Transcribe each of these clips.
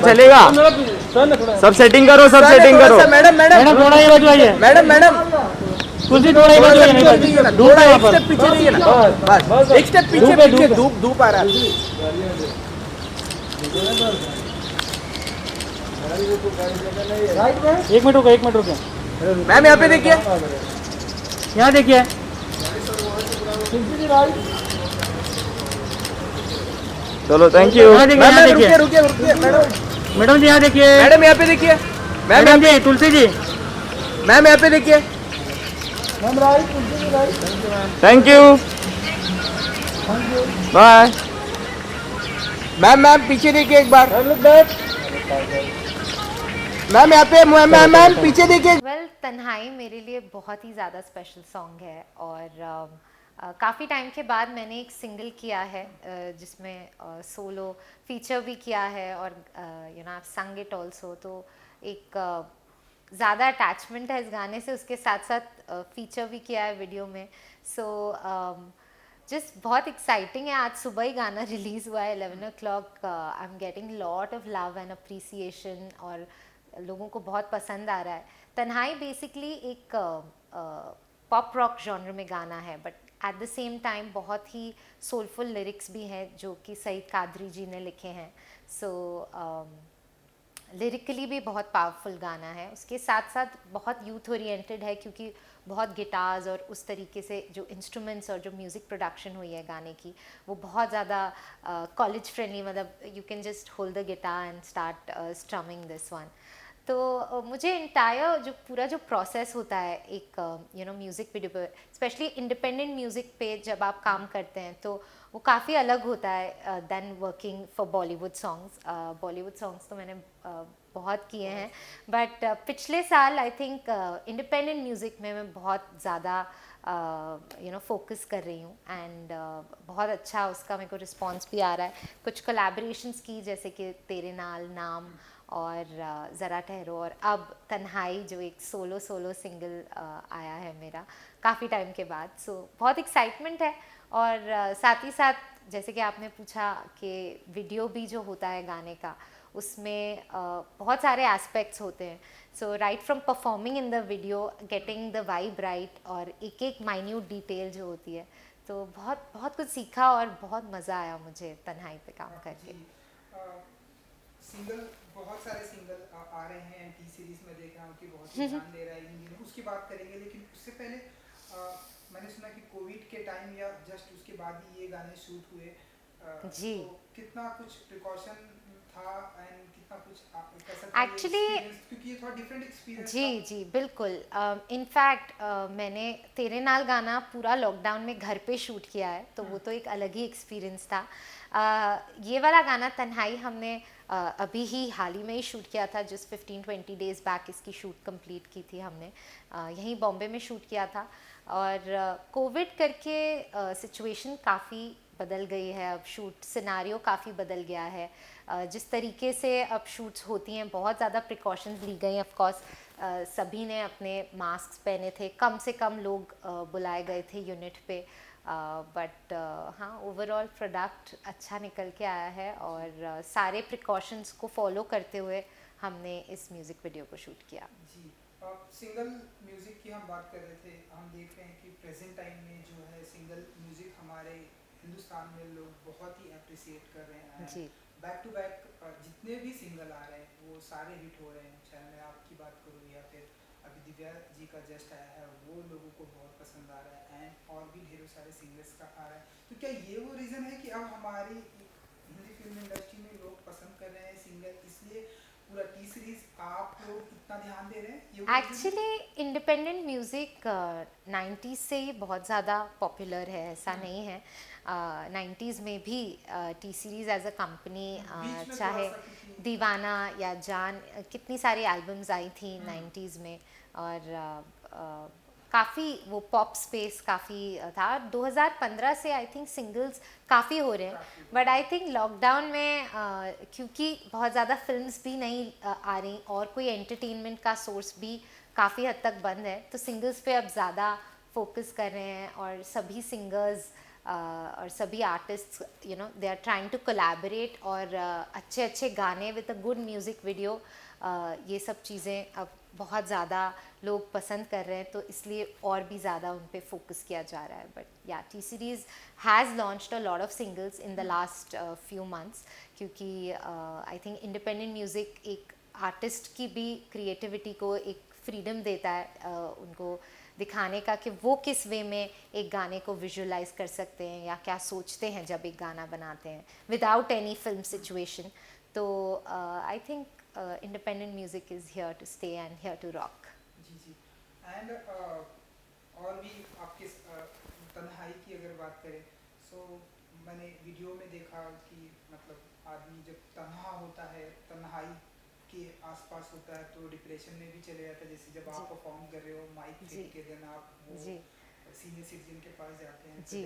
चलेगा। सब सेटिंग करो, सब सेटिंग करो। मैडम मैडम थोड़ा ये बाजू आइए, मैडम मैडम कुर्सी थोड़ा ये बाजू आइए, थोड़ा एक स्टेप पीछे रहिए ना, बस एक स्टेप पीछे, पीछे धूप धूप आ रहा है। एक मिनट रुको, एक मिनट रुको, मैम यहाँ पे देखिए, यहाँ देखिए, चलो थैंक यू। यहाँ देखिए, यहाँ रुकिए देखिए, रुकिए रुकिए मैडम, मैडम जी यहाँ देखिए, मैडम यहाँ पे देखिए, मैम मैडम जी, तुलसी जी, मैम यहाँ पे देखिए, थैंक यू, बाय। मैम पीछे देखिए एक बार, मैम यहाँ पे, मैम पीछे देखिए। वेल तन्हाई मेरे लिए बहुत ही ज़्यादा स्पेशल सॉन्ग है और काफ़ी टाइम के बाद मैंने एक सिंगल किया है जिसमें सोलो फीचर भी किया है और यू नो आई संग इट ऑल्सो, तो एक ज़्यादा अटैचमेंट है इस गाने से, उसके साथ साथ फीचर भी किया है वीडियो में। सो जस्ट बहुत एक्साइटिंग है। आज सुबह ही गाना रिलीज़ हुआ है 11 o'clock। I am getting lot of love and appreciation और लोगों को बहुत पसंद आ रहा है। तन्हाई बेसिकली एक पॉप रॉक जॉनर में गाना है, but at the same time बहुत ही सोलफुल लिरिक्स भी हैं जो कि सईद कादरी जी ने लिखे हैं। सो लिरिकली भी बहुत पावरफुल गाना है, उसके साथ साथ बहुत यूथ ओरिएंटेड है क्योंकि बहुत गिटार्स और उस तरीके से जो इंस्ट्रूमेंट्स और जो म्यूज़िक प्रोडक्शन हुई है गाने की वो बहुत ज़्यादा कॉलेज फ्रेंडली, मतलब you can just hold the guitar and start strumming this one. तो मुझे इंटायर जो पूरा जो प्रोसेस होता है एक यू नो म्यूज़िक वीडियो पे, स्पेशली इंडिपेंडेंट म्यूज़िक पे जब आप काम करते हैं तो वो काफ़ी अलग होता है than working for Bollywood songs. Bollywood songs तो मैंने बहुत किए हैं, बट पिछले साल आई थिंक इंडिपेंडेंट म्यूज़िक में मैं बहुत ज़्यादा यू नो फोकस कर रही हूँ एंड बहुत अच्छा उसका मेरे को रिस्पॉन्स भी आ रहा है। कुछ कोलैबोरेशंस की जैसे कि तेरे नाल, नाम और ज़रा ठहरो, और अब तन्हाई जो एक सोलो सिंगल आया है मेरा काफ़ी टाइम के बाद। सो बहुत एक्साइटमेंट है और साथ ही साथ जैसे कि आपने पूछा कि वीडियो भी जो होता है गाने का उसमें बहुत सारे एस्पेक्ट्स होते हैं। So right from performing in the video, getting the vibe right और एक एक माइन्यूट डिटेल जो होती है, तो बहुत बहुत कुछ सीखा और बहुत मज़ा आया मुझे तन्हाई पे काम करके। सिंगल बहुत सारे सिंगल आ रहे हैं टी सीरीज में, देख रहा हूँ कि बहुत ही ध्यान दे रहा है इन दिनों, उसकी बात करेंगे। लेकिन उससे पहले मैंने सुना कि कोविड के टाइम या जस्ट उसके बाद ही ये गाने शूट हुए जी, तो कितना कुछ प्रिकॉशन था एंड कितना कुछ कैसा एक्चुअली क्योंकि ये थोड़ा डिफरेंट एक्सपीरियंस जी था। जी बिल्कुल। इनफैक्ट मैंने तेरे नाल गाना पूरा लॉकडाउन में घर पे शूट किया है, तो वो तो एक अलग ही एक्सपीरियंस था। ये वाला गाना तन्हाई हमने अभी ही हाल ही में ही शूट किया था, जिस 15-20 डेज़ बैक इसकी शूट कंप्लीट की थी हमने, यहीं बॉम्बे में शूट किया था। और कोविड करके सिचुएशन काफ़ी बदल गई है, अब शूट सिनारियो काफ़ी बदल गया है। जिस तरीके से अब शूट्स होती हैं बहुत ज़्यादा प्रिकॉशंस ली गई। ऑफ कोर्स सभी ने अपने मास्क पहने थे, कम से कम लोग बुलाए गए थे यूनिट पे, बट हाँ ओवरऑल प्रोडक्ट अच्छा निकल के आया है और सारे प्रिकॉशंस को फॉलो करते हुए हमने इस म्यूज़िक वीडियो को शूट किया। जी सिंगल म्यूजिक की हम बात कर रहे थे, हम देख रहे हैं कि प्रेजेंट टाइम में जो है सिंगल म्यूजिक हमारे हिंदुस्तान में लोग बहुत ही अप्रिशिएट कर रहे हैं। जी, बैक टू बैक जितने भी सिंगल आ रहे हैं वो सारे हिट हो रहे हैं, चाहे मैं आपकी बात करूँ या फिर अभी दिव्या जी का जस्ट आया है वो लोगों को बहुत पसंद आ रहा है एंड और भी ढेरों सारे सिंगर्स का आ रहा है। तो क्या ये वो रीज़न है कि अब हमारी हिंदी फिल्म इंडस्ट्री में लोग पसंद कर रहे हैं सिंगर, इसलिए पूरा टी सीरीज आप लोग इतना ध्यान दे रहे हैं? एक्चुअली इंडिपेंडेंट म्यूज़िक 90s से ही बहुत ज़्यादा पॉपुलर है, ऐसा नहीं है। 90s में भी T Series as a company, चाहे दीवाना या जान, कितनी सारी एल्बम्स आई थी 90s में, और काफ़ी वो पॉप स्पेस काफ़ी था। 2015 से आई थिंक सिंगल्स काफ़ी हो रहे हैं, बट आई थिंक लॉकडाउन में क्योंकि बहुत ज़्यादा फिल्म्स भी नहीं आ रही और कोई एंटरटेनमेंट का सोर्स भी काफ़ी हद तक बंद है, तो सिंगल्स पे अब ज़्यादा फोकस कर रहे हैं और सभी सिंगर्स और सभी artists they are trying to collaborate और अच्छे अच्छे गाने with a good music video, ये सब चीज़ें अब बहुत ज़्यादा लोग पसंद कर रहे हैं, तो इसलिए और भी ज़्यादा उन पे फोकस किया जा रहा है. बट या T series has launched a lot of singles in the last few months, क्योंकि आई थिंक इंडिपेंडेंट म्यूज़िक एक आर्टिस्ट की भी क्रिएटिविटी को एक फ्रीडम देता है उनको दिखाने का कि वो किस वे में एक गाने को विजुअलाइज कर सकते हैं या क्या सोचते हैं जब एक गाना बनाते हैं विदाउट एनी फिल्म सिचुएशन. तो I think independent music is here to stay and here to rock. जी जी. एंड और भी आपके तन्हाई की अगर बात करें, सो मैंने वीडियो में देखा कि मतलब आदमी जब तन्हा होता है, तन्हाई के आसपास होता है, तो डिप्रेशन में भी चले जाता है. जैसे जब आप परफॉर्म कर रहे हो माइक फेंक के, देन आप वो सीनियर सिटीजन के पास जाते हैं, जी.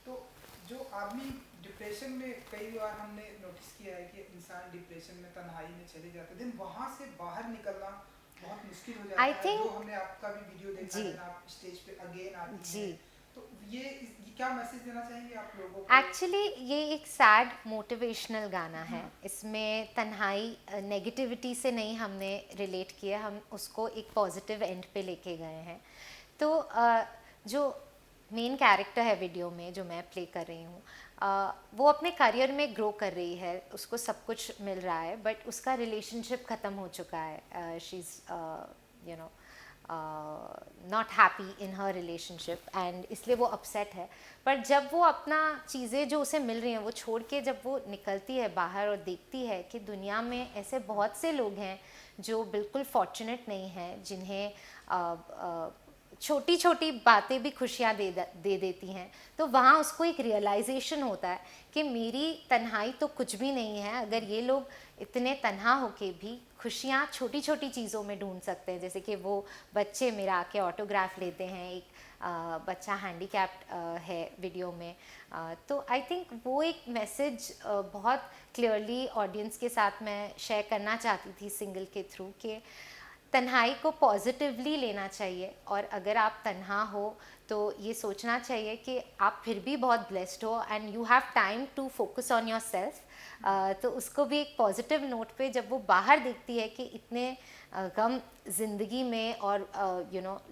तो जो आदमी डिप्रेशन में, कई बार हमने नोटिस किया है कि इंसान डिप्रेशन में, तन्हाई में चले जाते हैं, देन वहाँ से बाहर निकलना बहुत मुश्किल हो जाता है. जो हमने आपका भी वीडियो देखा है, आप स्टेज पे अगेन आती हैं, तो ये क्या मैसेज देना चाहेंगे आप लोगों को? एक्चुअली ये एक सैड मोटिवेशनल गाना है. इसमें तन्हाई नेगेटिविटी से नहीं हमने रिलेट किया, हम उसको एक पॉजिटिव एंड पे लेके गए हैं. तो जो मेन कैरेक्टर है वीडियो में जो मैं प्ले कर रही हूँ, वो अपने करियर में ग्रो कर रही है, उसको सब कुछ मिल रहा है, बट उसका रिलेशनशिप ख़त्म हो चुका है. She is not happy in her relationship and इसलिए वो अपसेट है. पर जब वो अपना चीज़ें जो उसे मिल रही हैं वो छोड़ के जब वो निकलती है बाहर और देखती है कि दुनिया में ऐसे बहुत से लोग हैं जो बिल्कुल फॉर्चुनेट नहीं हैं, जिन्हें छोटी छोटी बातें भी खुशियाँ दे देती हैं, तो वहाँ उसको एक रियलाइजेशन होता है कि मेरी तन्हाई तो कुछ भी नहीं है. अगर ये लोग इतने तन्हा होके भी खुशियाँ छोटी छोटी चीज़ों में ढूंढ सकते हैं, जैसे कि वो बच्चे मेरा आके ऑटोग्राफ लेते हैं, एक बच्चा हैंडीकैप्ड है वीडियो में. तो आई थिंक वो एक मैसेज बहुत क्लियरली ऑडियंस के साथ मैं शेयर करना चाहती थी सिंगल के थ्रू, कि तन्हाई को पॉजिटिवली लेना चाहिए, और अगर आप तन्हा हो तो ये सोचना चाहिए कि आप फिर भी बहुत ब्लेस्ड हो and you have time to focus on your self. तो उसको भी एक पॉजिटिव नोट पे जब वो बाहर देखती है कि इतने गम ज़िंदगी में और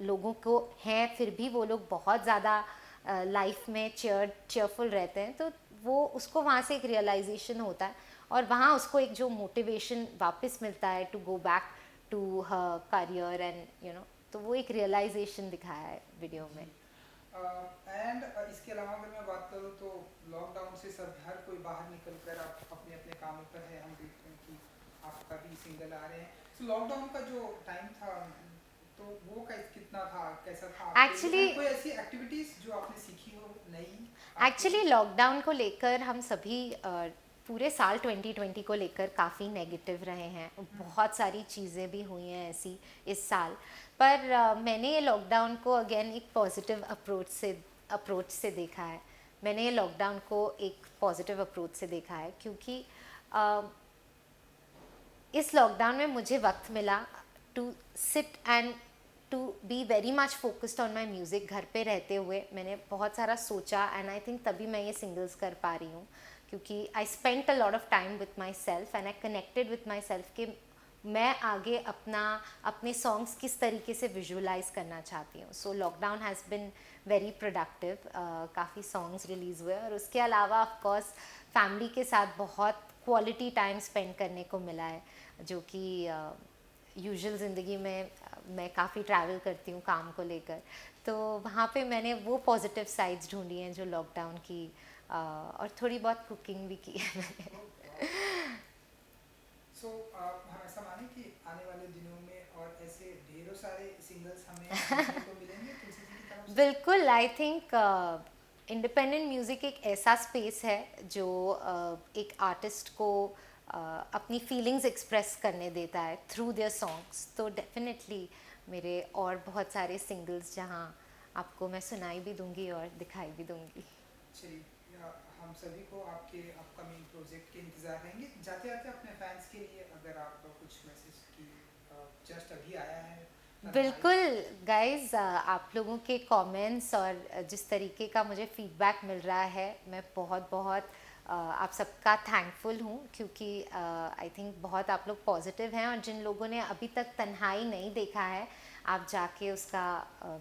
लोगों को हैं, फिर भी वो लोग बहुत ज़्यादा लाइफ में चेयरफुल रहते हैं, तो वो उसको वहाँ से एक रियलाइजेशन होता है और वहाँ उसको एक जो मोटिवेशन वापस मिलता है to go back to her career and तो वो एक रियलाइजेशन दिखाया है वीडियो में. एंड इसके अलावा अगर मैं बात करूँ तो लॉकडाउन से सब हर कोई बाहर निकल कर आप अपने अपने कामों पर है. हम देखते हैं कि आपका भी सिंगल आ रहे हैं. तो लॉकडाउन का जो टाइम था तो वो कितना था, कैसा था? एक्चुअली कोई ऐसी एक्टिविटीज जो आपने सीखी हो नई? एक्चुअली लॉकडाउन को लेकर हम सभी पूरे साल 2020 को लेकर काफ़ी नेगेटिव रहे हैं. बहुत सारी चीज़ें भी हुई हैं ऐसी इस साल, पर मैंने ये लॉकडाउन को अगेन एक पॉजिटिव अप्रोच से देखा है. मैंने ये लॉकडाउन को एक पॉजिटिव अप्रोच से देखा है क्योंकि इस लॉकडाउन में मुझे वक्त मिला to sit and to be very much focused on my music. घर पे रहते हुए मैंने बहुत सारा सोचा एंड आई थिंक तभी मैं ये सिंगल्स कर पा रही हूँ, क्योंकि I spent a lot of time with my self and I connected with my self कि मैं आगे अपने सॉन्ग्स किस तरीके से विजुअलाइज करना चाहती हूँ. So lockdown has been very productive. काफ़ी सॉन्ग्स रिलीज़ हुए और उसके अलावा ऑफ कोर्स फैमिली के साथ बहुत क्वालिटी टाइम स्पेंड करने को मिला है, जो कि यूजुअल ज़िंदगी में मैं काफ़ी ट्रैवल करती हूँ काम को लेकर, तो वहाँ पे मैंने वो पॉजिटिव साइड्स ढूंढी हैं जो लॉकडाउन की, और थोड़ी बहुत कुकिंग भी की है मैंने. सो हम ऐसा माने कि आने वाले दिनों में और ऐसे ढेरों सारे सिंगल्स हमें देखने को मिलेंगे तुलसी जी की तरफ से? बिल्कुल. आई थिंक इंडिपेंडेंट म्यूज़िक एक ऐसा स्पेस है जो एक आर्टिस्ट को अपनी फीलिंग्स एक्सप्रेस करने देता है थ्रू देयर सॉन्ग्स. तो डेफिनेटली मेरे और बहुत सारे सिंगल्स जहाँ आपको मैं सुनाई भी दूंगी और दिखाई भी दूंगी. चलिए, हम सभी को आपके अपकमिंग प्रोजेक्ट के इंतज़ार रहेंगे. जाते जाते अपने फैंस के लिए अगर आप कुछ मैसेज की, जस्ट अभी आया है बिल्कुल गाइस, आप लोगों के कमेंट्स और जिस तरीके का मुझे फीडबैक मिल रहा है, मैं बहुत बहुत आप सबका थैंकफुल हूँ, क्योंकि आई थिंक बहुत आप लोग पॉजिटिव हैं। और जिन लोगों ने अभी तक तन्हाई नहीं देखा है, आप जाके उसका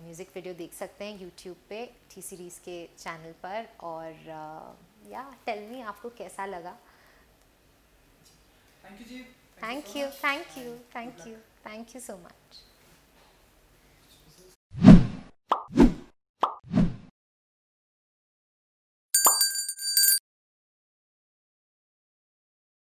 म्यूज़िक वीडियो देख सकते हैं यूट्यूब पे टी सीरीज़ के चैनल पर। और या टेल मी आपको कैसा लगा। थैंक यू जी। Thank you, thank you, thank you, thank you so much.